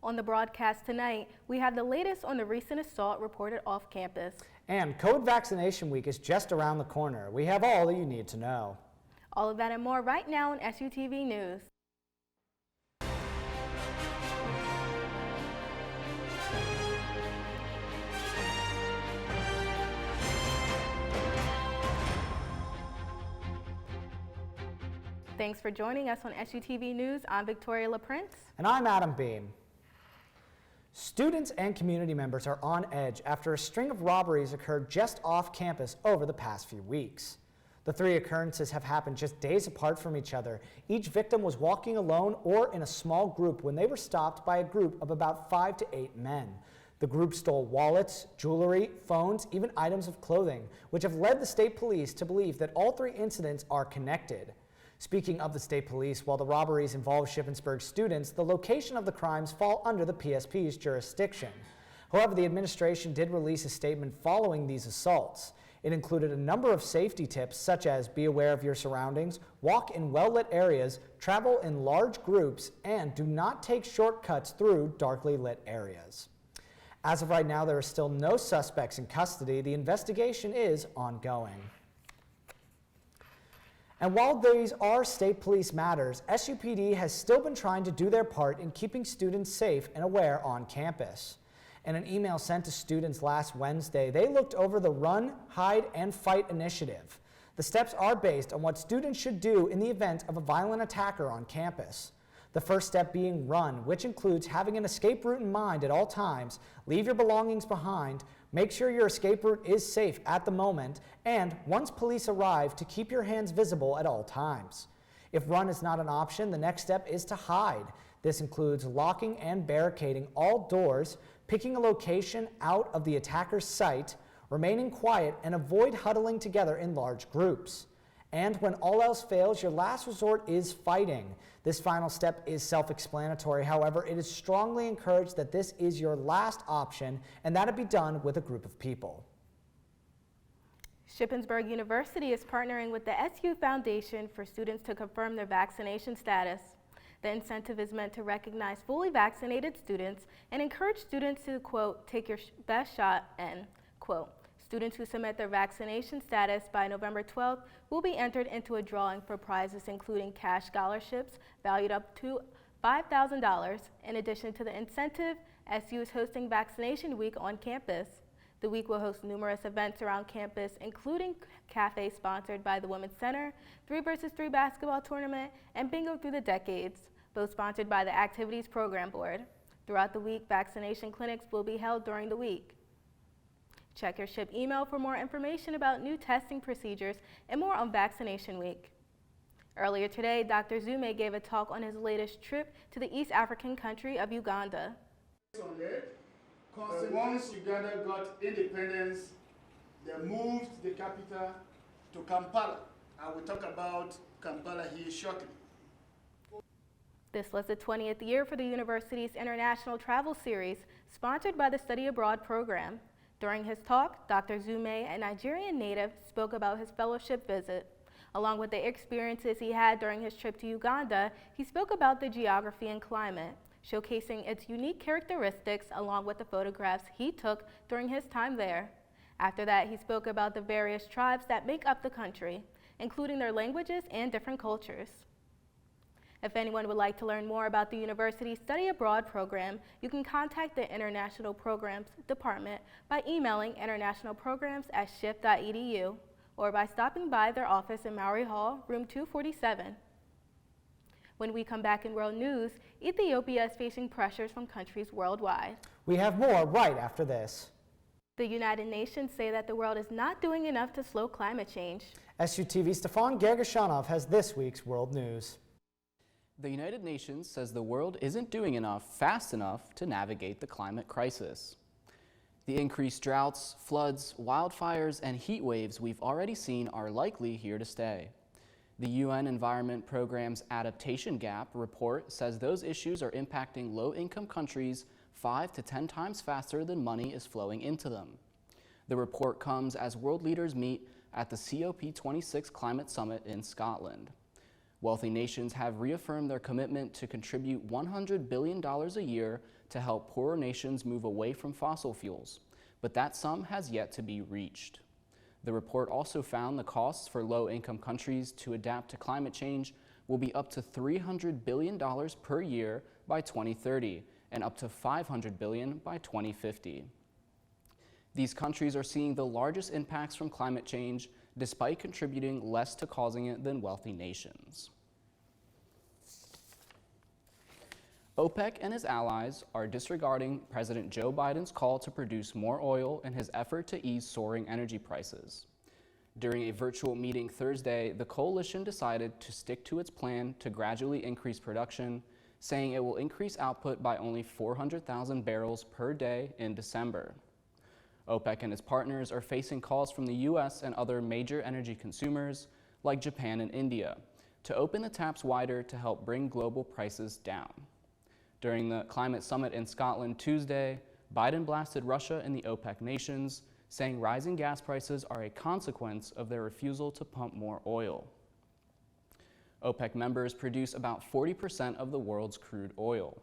On the broadcast tonight, we have the latest on the recent assault reported off campus. And COVID vaccination week is just around the corner. We have all that you need to know. All of that and more right now on SUTV News. Thanks for joining us on SUTV News. I'm Victoria LaPrince. And I'm Adam Beam. Students and community members are on edge after a string of robberies occurred just off campus over the past few weeks. The three occurrences have happened just days apart from each other. Each victim was walking alone or in a small group when they were stopped by a group of about 5 to 8 men. The group stole wallets, jewelry, phones, even items of clothing, which have led the state police to believe that all three incidents are connected. Speaking of the state police, while the robberies involve Shippensburg students, the location of the crimes fall under the PSP's jurisdiction. However, the administration did release a statement following these assaults. It included a number of safety tips such as be aware of your surroundings, walk in well-lit areas, travel in large groups, and do not take shortcuts through darkly lit areas. As of right now, there are still no suspects in custody. The investigation is ongoing. And while these are state police matters, SUPD has still been trying to do their part in keeping students safe and aware on campus. In an email sent to students last Wednesday, they looked over the Run, Hide, and Fight initiative. The steps are based on what students should do in the event of a violent attacker on campus. The first step being run, which includes having an escape route in mind at all times, leave your belongings behind, make sure your escape route is safe at the moment, and once police arrive, to keep your hands visible at all times. If run is not an option, the next step is to hide. This includes locking and barricading all doors, picking a location out of the attacker's sight, remaining quiet, and avoid huddling together in large groups. And when all else fails, your last resort is fighting. This final step is self-explanatory. However, it is strongly encouraged that this is your last option and that it be done with a group of people. Shippensburg University is partnering with the SU Foundation for students to confirm their vaccination status. The incentive is meant to recognize fully vaccinated students and encourage students to, quote, take your best shot, and, quote, students who submit their vaccination status by November 12th will be entered into a drawing for prizes including cash scholarships valued up to $5,000. In addition to the incentive, SU is hosting Vaccination Week on campus. The week will host numerous events around campus, including cafes sponsored by the Women's Center, 3vs3 basketball tournament, and Bingo Through the Decades, both sponsored by the Activities Program Board. Throughout the week, vaccination clinics will be held during the week. Check your SHIP email for more information about new testing procedures and more on Vaccination Week. Earlier today, Dr. Zume gave a talk on his latest trip to the East African country of Uganda. Once Uganda got independence, they moved the capital to Kampala. I will talk about Kampala here shortly. This was the 20th year for the university's International Travel Series, sponsored by the Study Abroad program. During his talk, Dr. Zume, a Nigerian native, spoke about his fellowship visit. Along with the experiences he had during his trip to Uganda, he spoke about the geography and climate, showcasing its unique characteristics along with the photographs he took during his time there. After that, he spoke about the various tribes that make up the country, including their languages and different cultures. If anyone would like to learn more about the university's Study Abroad program, you can contact the International Programs Department by emailing internationalprograms@shift.edu or by stopping by their office in Maury Hall, room 247. When we come back in World News, Ethiopia is facing pressures from countries worldwide. We have more right after this. The United Nations say that the world is not doing enough to slow climate change. SUTV's Stefan Gergashanov has this week's World News. The United Nations says the world isn't doing enough fast enough to navigate the climate crisis. The increased droughts, floods, wildfires, and heat waves we've already seen are likely here to stay. The UN Environment Programme's Adaptation Gap report says those issues are impacting low-income countries 5 to 10 times faster than money is flowing into them. The report comes as world leaders meet at the COP26 Climate Summit in Scotland. Wealthy nations have reaffirmed their commitment to contribute $100 billion a year to help poorer nations move away from fossil fuels, but that sum has yet to be reached. The report also found the costs for low-income countries to adapt to climate change will be up to $300 billion per year by 2030 and up to $500 billion by 2050. These countries are seeing the largest impacts from climate change despite contributing less to causing it than wealthy nations. OPEC and his allies are disregarding President Joe Biden's call to produce more oil in his effort to ease soaring energy prices. During a virtual meeting Thursday, the coalition decided to stick to its plan to gradually increase production, saying it will increase output by only 400,000 barrels per day in December. OPEC and its partners are facing calls from the U.S. and other major energy consumers, like Japan and India, to open the taps wider to help bring global prices down. During the climate summit in Scotland Tuesday, Biden blasted Russia and the OPEC nations, saying rising gas prices are a consequence of their refusal to pump more oil. OPEC members produce about 40% of the world's crude oil.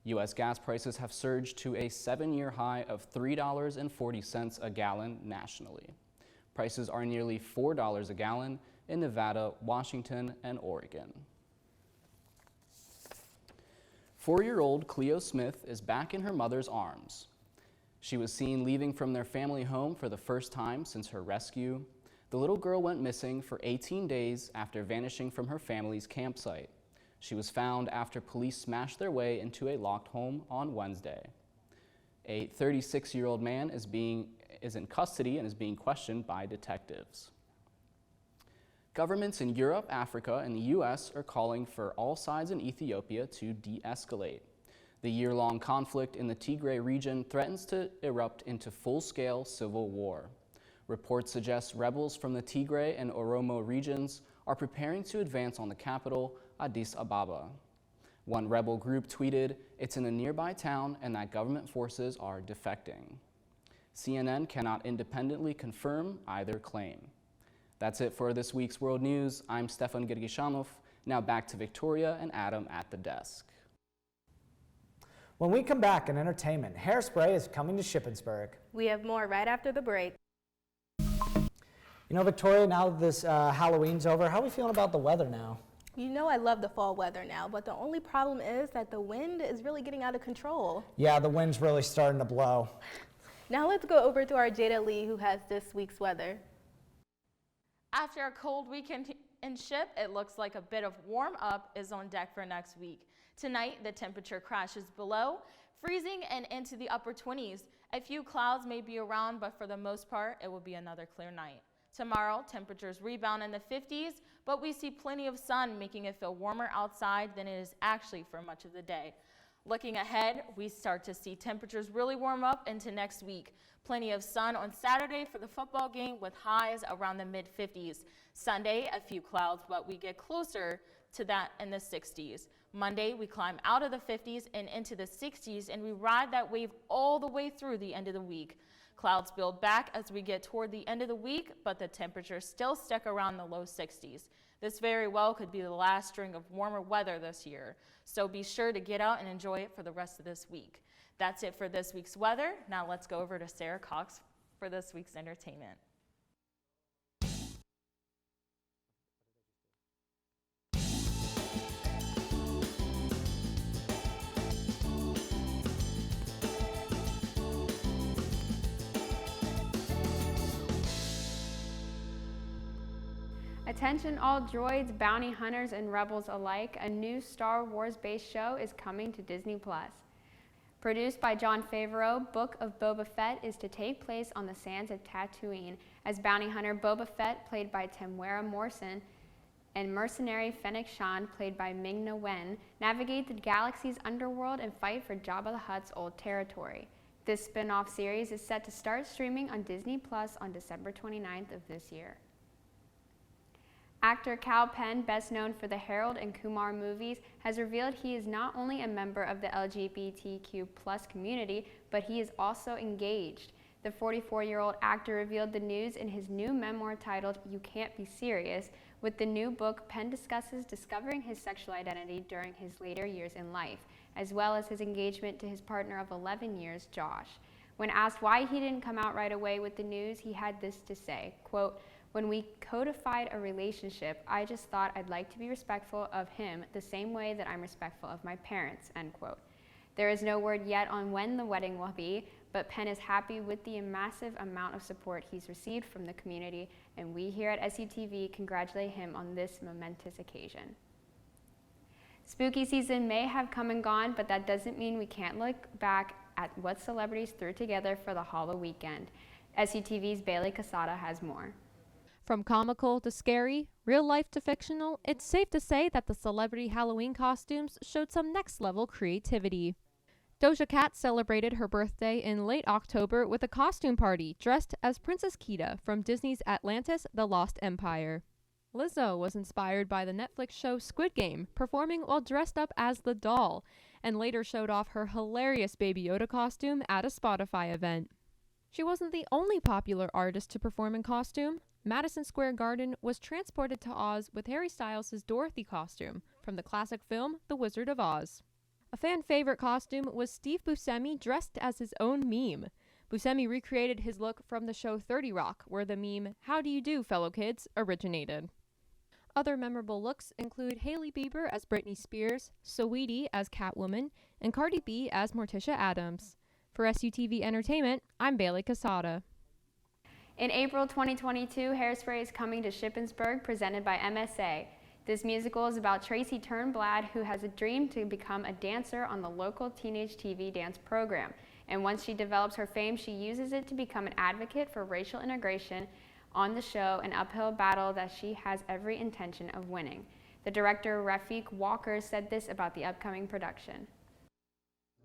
U.S. gas prices have surged to a 7-year high of $3.40 a gallon nationally. Prices are nearly $4 a gallon in Nevada, Washington, and Oregon. 4-year-old Cleo Smith is back in her mother's arms. She was seen leaving from their family home for the first time since her rescue. The little girl went missing for 18 days after vanishing from her family's campsite. She was found after police smashed their way into a locked home on Wednesday. A 36-year-old man is in custody and is being questioned by detectives. Governments in Europe, Africa, and the U.S. are calling for all sides in Ethiopia to de-escalate. The year-long conflict in the Tigray region threatens to erupt into full-scale civil war. Reports suggest rebels from the Tigray and Oromo regions are preparing to advance on the capital, Addis Ababa. One rebel group tweeted, "It's in a nearby town and that government forces are defecting." CNN cannot independently confirm either claim. That's it for this week's World News. I'm Stefan Gergishanov. Now back to Victoria and Adam at the desk. When we come back in entertainment, Hairspray is coming to Shippensburg. We have more right after the break. You know, Victoria, now that this Halloween's over, how are we feeling about the weather now? You know I love the fall weather now, but the only problem is that the wind is really getting out of control. Yeah, the wind's really starting to blow. Now let's go over to our Jada Lee, who has this week's weather. After a cold weekend in Ship, it looks like a bit of warm up is on deck for next week. Tonight, the temperature crashes below freezing and into the upper 20s. A few clouds may be around, but for the most part, it will be another clear night. Tomorrow, temperatures rebound in the 50s, but we see plenty of sun, making it feel warmer outside than it is actually for much of the day. Looking ahead, we start to see temperatures really warm up into next week. Plenty of sun on Saturday for the football game with highs around the mid-50s. Sunday, a few clouds, but we get closer to that in the 60s. Monday, we climb out of the 50s and into the 60s, and we ride that wave all the way through the end of the week. Clouds build back as we get toward the end of the week, but the temperatures still stick around the low 60s. This very well could be the last string of warmer weather this year, so be sure to get out and enjoy it for the rest of this week. That's it for this week's weather. Now let's go over to Sarah Cox for this week's entertainment. Attention all droids, bounty hunters, and rebels alike, a new Star Wars-based show is coming to Disney+. Produced by Jon Favreau, Book of Boba Fett is to take place on the sands of Tatooine, as bounty hunter Boba Fett, played by Temuera Morrison, and mercenary Fennec Shand, played by Ming-Na Wen, navigate the galaxy's underworld and fight for Jabba the Hutt's old territory. This spin-off series is set to start streaming on Disney+ on December 29th of this year. Actor Kal Penn, best known for the Harold and Kumar movies, has revealed he is not only a member of the LGBTQ+ community, but he is also engaged. The 44-year-old actor revealed the news in his new memoir titled You Can't Be Serious, With the new book, Penn discusses discovering his sexual identity during his later years in life, as well as his engagement to his partner of 11 years, Josh. When asked why he didn't come out right away with the news, he had this to say, quote, "When we codified a relationship, I just thought I'd like to be respectful of him the same way that I'm respectful of my parents," end quote. There is no word yet on when the wedding will be, but Penn is happy with the massive amount of support he's received from the community, and we here at SUTV congratulate him on this momentous occasion. Spooky season may have come and gone, but that doesn't mean we can't look back at what celebrities threw together for the Halloween weekend. SUTV's Bailey Casada has more. From comical to scary, real life to fictional, it's safe to say that the celebrity Halloween costumes showed some next level creativity. Doja Cat celebrated her birthday in late October with a costume party dressed as Princess Kida from Disney's Atlantis: The Lost Empire. Lizzo was inspired by the Netflix show Squid Game, performing while dressed up as the doll, and later showed off her hilarious Baby Yoda costume at a Spotify event. She wasn't the only popular artist to perform in costume. Madison Square Garden was transported to Oz with Harry Styles' Dorothy costume from the classic film The Wizard of Oz. A fan favorite costume was Steve Buscemi dressed as his own meme. Buscemi recreated his look from the show 30 Rock, where the meme, "How do you do, fellow kids?" originated. Other memorable looks include Hailey Bieber as Britney Spears, Saweetie as Catwoman, and Cardi B as Morticia Adams. For SUTV Entertainment, I'm Bailey Casada. In April 2022, Hairspray is coming to Shippensburg, presented by MSA. This musical is about Tracy Turnblad, who has a dream to become a dancer on the local teenage TV dance program. And once she develops her fame, she uses it to become an advocate for racial integration on the show, an uphill battle that she has every intention of winning. The director, Rafiq Walker, said this about the upcoming production.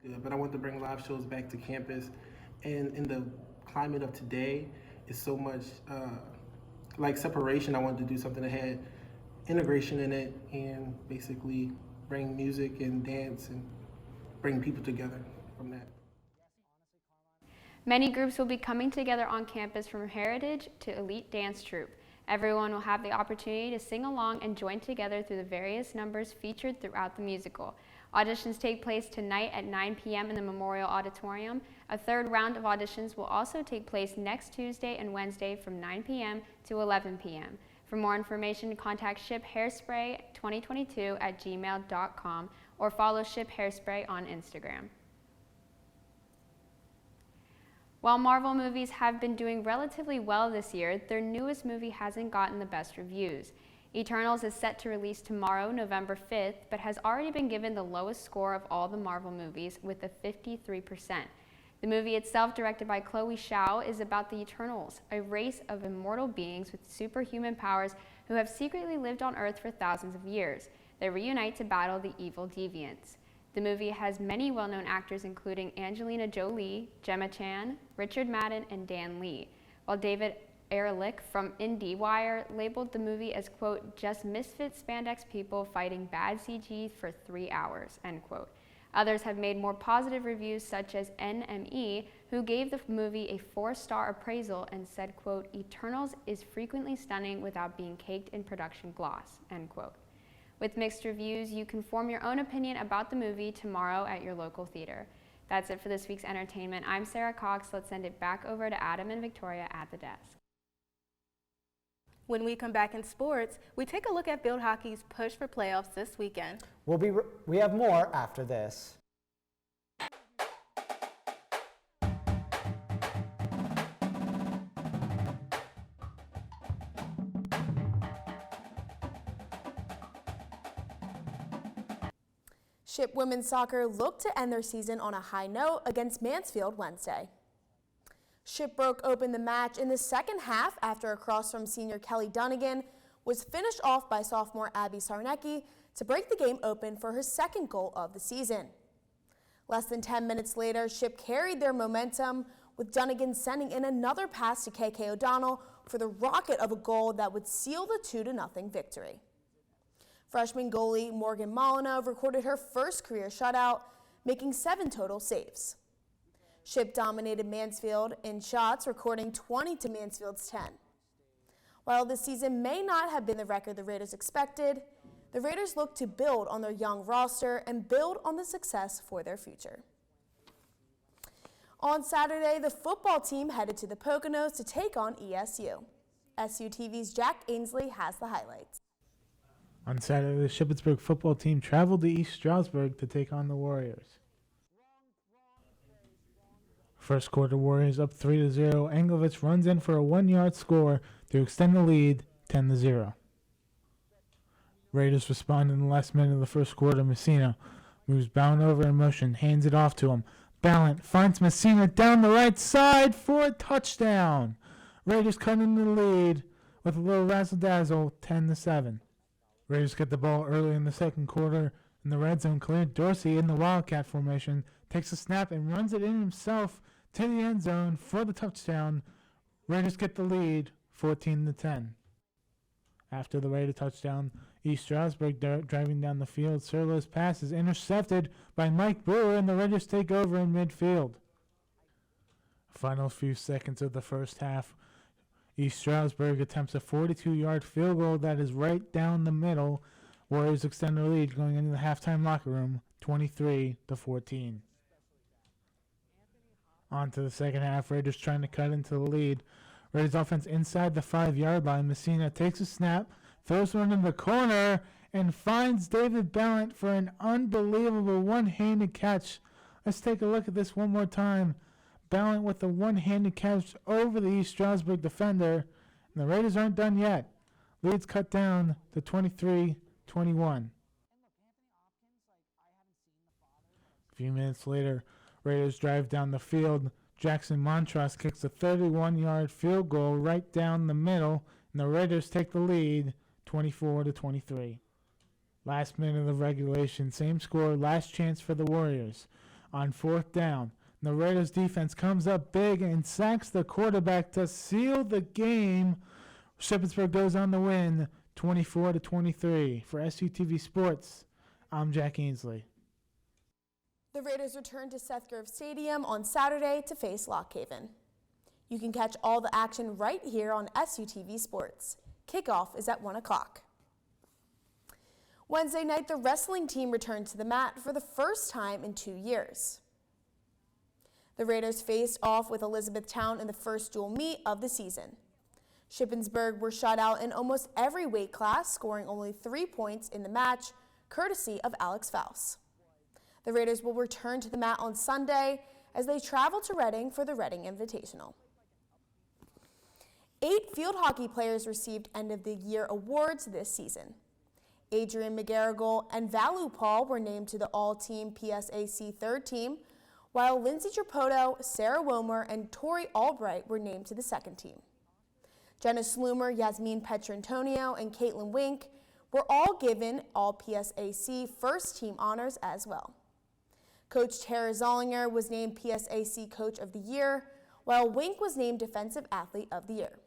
Good, but I want to bring live shows back to campus, and in the climate of today, it's so much like separation. I wanted to do something that had integration in it and basically bring music and dance and bring people together from that. Many groups will be coming together on campus, from heritage to elite dance troupe. Everyone will have the opportunity to sing along and join together through the various numbers featured throughout the musical. Auditions take place tonight at 9 p.m. in the Memorial Auditorium. A third round of auditions will also take place next Tuesday and Wednesday from 9 p.m. to 11 p.m. For more information, contact shiphairspray2022@gmail.com or follow Ship Hairspray on Instagram. While Marvel movies have been doing relatively well this year, their newest movie hasn't gotten the best reviews. Eternals is set to release tomorrow, November 5th, but has already been given the lowest score of all the Marvel movies, with a 53%. The movie itself, directed by Chloe Zhao, is about the Eternals, a race of immortal beings with superhuman powers who have secretly lived on Earth for thousands of years. They reunite to battle the evil deviants. The movie has many well-known actors, including Angelina Jolie, Gemma Chan, Richard Madden, and Dan Lee, while David Ehrlich from IndieWire labeled the movie as, quote, "just misfit spandex people fighting bad CG for 3 hours," end quote. Others have made more positive reviews, such as NME, who gave the movie a 4-star appraisal and said, quote, "Eternals is frequently stunning without being caked in production gloss," end quote. With mixed reviews, you can form your own opinion about the movie tomorrow at your local theater. That's it for this week's entertainment. I'm Sarah Cox. Let's send it back over to Adam and Victoria at the desk. When we come back in sports, we take a look at field hockey's push for playoffs this weekend. We have more after this. Ship women's soccer looked to end their season on a high note against Mansfield Wednesday. Ship broke open the match in the second half after a cross from senior Kelly Dunnigan was finished off by sophomore Abby Sarnecki to break the game open for her second goal of the season. Less than 10 minutes later, Ship carried their momentum, with Dunnigan sending in another pass to KK O'Donnell for the rocket of a goal that would seal the 2-0 victory. Freshman goalie Morgan Molyneux recorded her first career shutout, making 7 total saves. Ship dominated Mansfield in shots, recording 20 to Mansfield's 10. While this season may not have been the record the Raiders expected, the Raiders look to build on their young roster and build on the success for their future. On Saturday, the football team headed to the Poconos to take on ESU. SUTV's Jack Ainsley has the highlights. On Saturday, the Shippensburg football team traveled to East Stroudsburg to take on the Warriors. First quarter, Warriors up 3-0. Engelvitz runs in for a 1-yard score to extend the lead 10-0. Raiders respond in the last minute of the first quarter. Messina moves Ballant over in motion, hands it off to him. Ballant finds Messina down the right side for a touchdown. Raiders cut into the lead with a little razzle-dazzle, 10-7. Raiders get the ball early in the second quarter in the red zone. Cleared Dorsey in the Wildcat formation, takes a snap and runs it in himself to the end zone for the touchdown. Raiders get the lead, 14-10. After the Raider touchdown, East Stroudsburg driving down the field. Serlo's pass is intercepted by Mike Brewer, and the Raiders take over in midfield. Final few seconds of the first half, East Stroudsburg attempts a 42-yard field goal that is right down the middle. Warriors extend their lead going into the halftime locker room, 23-14. On to the second half, Raiders trying to cut into the lead. Raiders offense inside the 5-yard line. Messina takes a snap, throws one in the corner, and finds David Ballant for an unbelievable one-handed catch. Let's take a look at this one more time. Ballant with the one-handed catch over the East Stroudsburg defender. And the Raiders aren't done yet. Lead's cut down to 23-21. A few minutes later, Raiders drive down the field. Jackson Montross kicks a 31-yard field goal right down the middle, and the Raiders take the lead 24-23. Last minute of regulation, same score, last chance for the Warriors. On fourth down, the Raiders defense comes up big and sacks the quarterback to seal the game. Shippensburg goes on the win 24-23. For SUTV Sports, I'm Jack Ainsley. The Raiders return to Seth Grove Stadium on Saturday to face Lock Haven. You can catch all the action right here on SUTV Sports. Kickoff is at 1 o'clock. Wednesday night, the wrestling team returned to the mat for the first time in 2 years. The Raiders faced off with Elizabethtown in the first dual meet of the season. Shippensburg were shut out in almost every weight class, scoring only 3 points in the match, courtesy of Alex Faust. The Raiders will return to the mat on Sunday as they travel to Reading for the Reading Invitational. 8 field hockey players received end-of-the-year awards this season. Adrian McGarrigle and Valu Paul were named to the All-Team PSAC third team, while Lindsay Trapoto, Sarah Womer, and Tori Albright were named to the second team. Jenna Slumer, Yasmin Petrantonio, and Caitlin Wink were all given All-PSAC first team honors as well. Coach Tara Zollinger was named PSAC Coach of the Year, while Wink was named Defensive Athlete of the Year.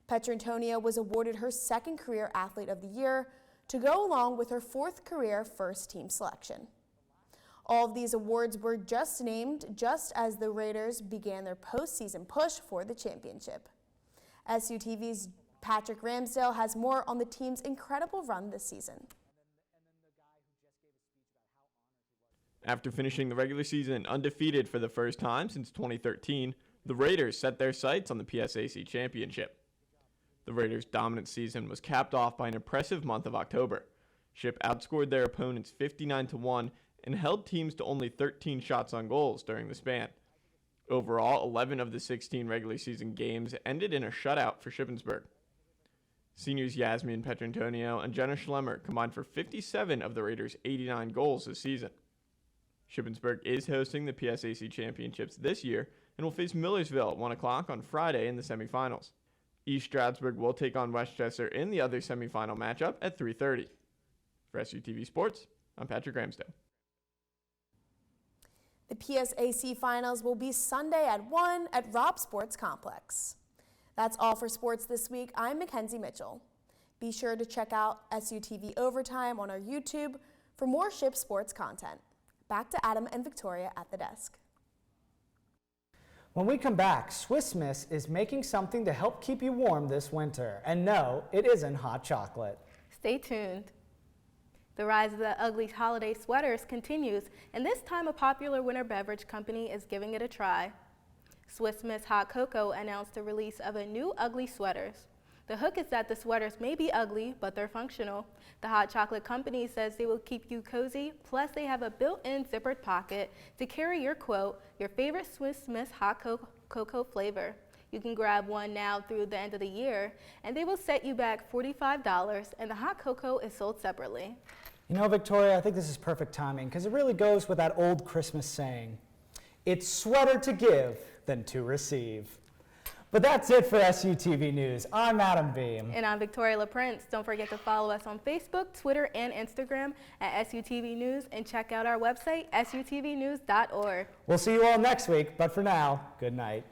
Petrantonio was awarded her second career Athlete of the Year to go along with her 4th career first team selection. All of these awards were just named just as the Raiders began their postseason push for the championship. SUTV's Patrick Ramsdale has more on the team's incredible run this season. After finishing the regular season undefeated for the first time since 2013, the Raiders set their sights on the PSAC championship. The Raiders' dominant season was capped off by an impressive month of October. Ship outscored their opponents 59-1 and held teams to only 13 shots on goals during the span. Overall, 11 of the 16 regular season games ended in a shutout for Shippensburg. Seniors Yasmin Petrantonio and Jenna Schlemmer combined for 57 of the Raiders' 89 goals this season. Shippensburg is hosting the PSAC Championships this year and will face Millersville at 1 o'clock on Friday in the semifinals. East Stroudsburg will take on Westchester in the other semifinal matchup at 3:30. For SUTV Sports, I'm Patrick Ramsdale. The PSAC Finals will be Sunday at 1 at Robb Sports Complex. That's all for sports this week. I'm Mackenzie Mitchell. Be sure to check out SUTV Overtime on our YouTube for more Ship sports content. Back to Adam and Victoria at the desk. When we come back, Swiss Miss is making something to help keep you warm this winter. And no, it isn't hot chocolate. Stay tuned. The rise of the ugly holiday sweaters continues, and this time a popular winter beverage company is giving it a try. Swiss Miss Hot Cocoa announced the release of a new ugly sweaters. The hook is that the sweaters may be ugly, but they're functional. The hot chocolate company says they will keep you cozy, plus they have a built-in zippered pocket to carry your quote, your favorite Swiss Miss Hot Cocoa flavor. You can grab one now through the end of the year, and they will set you back $45, and the hot cocoa is sold separately. You know, Victoria, I think this is perfect timing because it really goes with that old Christmas saying, it's sweater to give than to receive. But that's it for SUTV News. I'm Adam Beam. And I'm Victoria LaPrince. Don't forget to follow us on Facebook, Twitter, and Instagram at SUTV News, and check out our website, sutvnews.org. We'll see you all next week, but for now, good night.